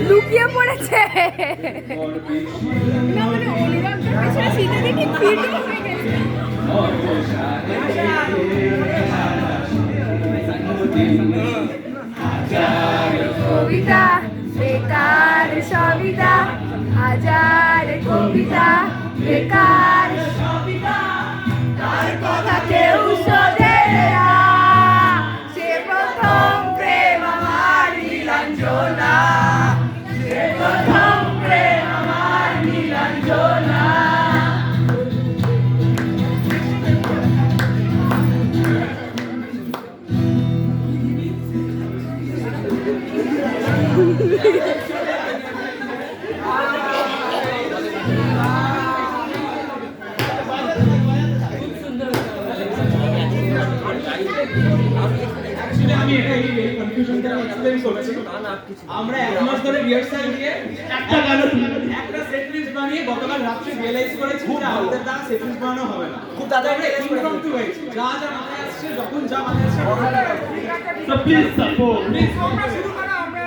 লুকিয়ে পড়েছে শীতে দেখি ফিট হয়ে গেছে। কবিতা বেকার সবিতা, হাজার কবিতা বেকার সবিতা, তার কথা কেউ শোধে না, সে প্রথম প্রেম আমার নীলাঞ্জনা, সে প্রথম প্রেম আমার নীলাঞ্জনা। আমরা এক মাস ধরে রিহার্সাল দিয়ে একটা গান একটা সেট লিস্ট বানিয়ে গতকাল রাত্রে রিয়েলাইজ করেছি যে আমাদের দ্বারা সেট লিস্ট বানানো হবে না। খুব তাড়াতাড়ি ইনফর্মটিভ হয়েছে, যা যা মাথায় আসছে যখন যা মাথায় আসছে সো প্লিজ সাপোর্ট, প্লিজ তোমরা শুরু করো। আমরা